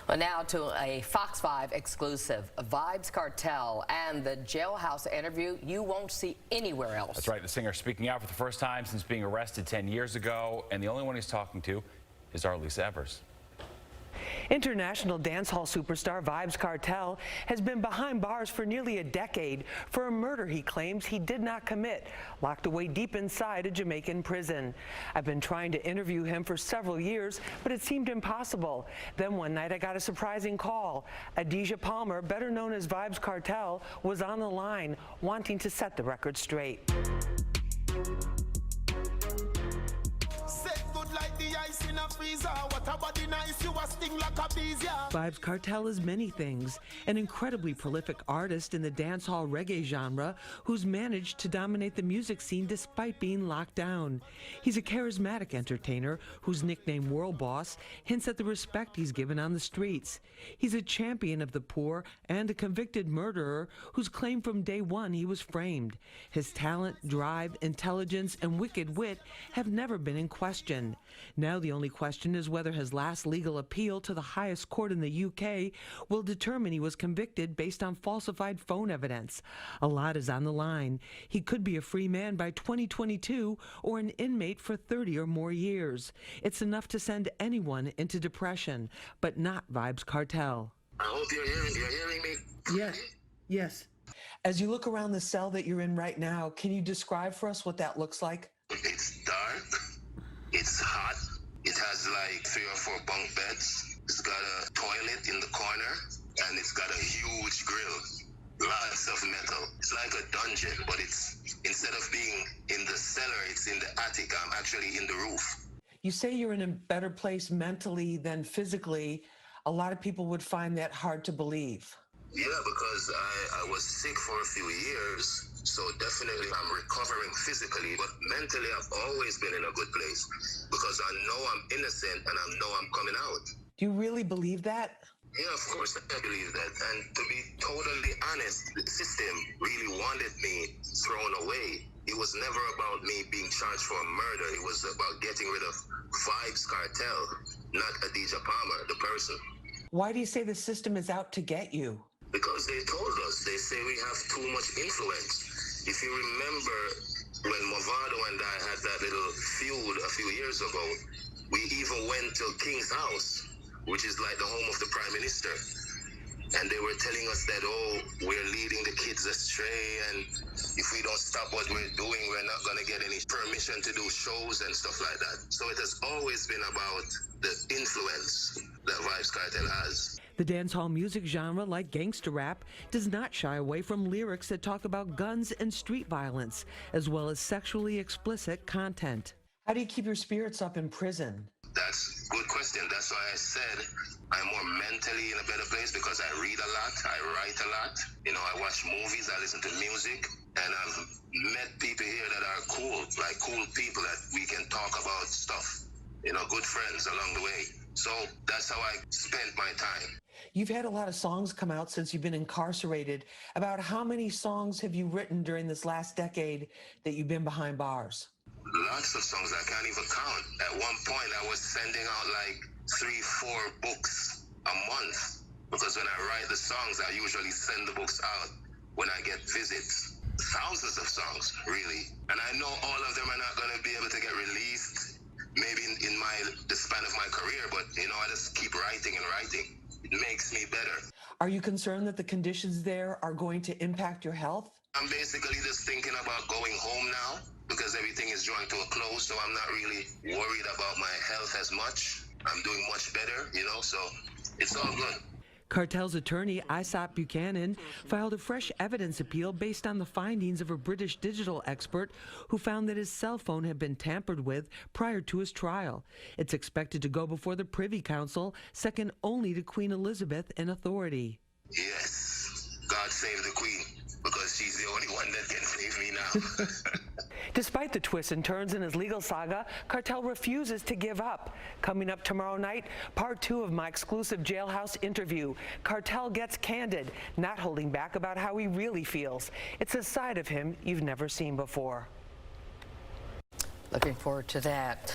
Well, now to a Fox 5 exclusive. Vybz Kartel and the jailhouse interview you won't see anywhere else. That's right. The singer speaking out for the first time since being arrested 10 years ago. And the only one he's talking to is our Lisa Evers. International dancehall superstar Vybz Kartel has been behind bars for nearly a decade for a murder he claims he did not commit, locked away deep inside a Jamaican prison. I've been trying to interview him for several years, but it seemed impossible. Then one night I got a surprising call. Adidja Palmer, better known as Vybz Kartel, was on the line, wanting to set the record straight. Vybz Kartel is many things, an incredibly prolific artist in the dancehall reggae genre who's managed to dominate the music scene despite being locked down. He's a charismatic entertainer whose nickname World Boss hints at the respect he's given on the streets. He's a champion of the poor and a convicted murderer whose claim from day one he was framed. His talent, drive, intelligence, and wicked wit have never been in question. Now the only question is whether his last legal appeal to the highest court in the UK will determine he was convicted based on falsified phone evidence. A lot is on the line. He could be a free man by 2022 or an inmate for 30 or more years. It's enough to send anyone into depression, but not Vybz Kartel. I hope you're hearing me. Yes, yes. As you look around the cell that you're in right now, can you describe for us what that looks like? It's dark. It's hot. It has like 3 or 4 bunk beds. It's got a toilet in the corner, and it's got a huge grill. Lots of metal. It's like a dungeon, but it's, instead of being in the cellar, it's in the attic. I'm actually in the roof. You say you're in a better place mentally than physically. A lot of people would find that hard to believe. Yeah, because I was sick for a few years. So definitely I'm recovering physically, but mentally I've always been in a good place because I know I'm innocent and I know I'm coming out. Do you really believe that? Yeah, of course I believe that. And to be totally honest, the system really wanted me thrown away. It was never about me being charged for a murder. It was about getting rid of Vybz Kartel, not Adidja Palmer, the person. Why do you say the system is out to get you? Because they told us, they say we have too much influence. If you remember when Movado and I had that little feud a few years ago, we even went to King's house, which is like the home of the Prime Minister. And they were telling us that, oh, we're leading the kids astray, and if we don't stop what we're doing, we're not going to get any permission to do shows and stuff like that. So it has always been about the influence that Vybz Kartel has. The dancehall music genre, like gangster rap, does not shy away from lyrics that talk about guns and street violence, as well as sexually explicit content. How do you keep your spirits up in prison? That's a good question. That's why I said I'm more mentally in a better place because I read a lot, I write a lot. You know, I watch movies, I listen to music, and I've met people here that are cool, like cool people that we can talk about stuff. You know, good friends along the way. So that's how I spent my time. You've had a lot of songs come out since you've been incarcerated. About how many songs have you written during this last decade that you've been behind bars? Lots of songs I can't even count. At one point, I was sending out like 3-4 books a month because when I write the songs, I usually send the books out when I get visits. Thousands of songs, really. And I know all of them are not going to be able to get released maybe in the span of my career, but you know, I just keep writing and writing. It makes me better. Are you concerned that the conditions there are going to impact your health? I'm basically just thinking about going home now because everything is drawing to a close, so I'm not really worried about my health as much. I'm doing much better, you know, so it's all good. Kartel's attorney, Isop Buchanan, filed a fresh evidence appeal based on the findings of a British digital expert who found that his cell phone had been tampered with prior to his trial. It's expected to go before the Privy Council, second only to Queen Elizabeth in authority. Yes, God save the Queen, because she's the only one that can save me now. Despite the twists and turns in his legal saga, Kartel refuses to give up. Coming up tomorrow night, part 2 of my exclusive jailhouse interview. Kartel gets candid, not holding back about how he really feels. It's a side of him you've never seen before. Looking forward to that.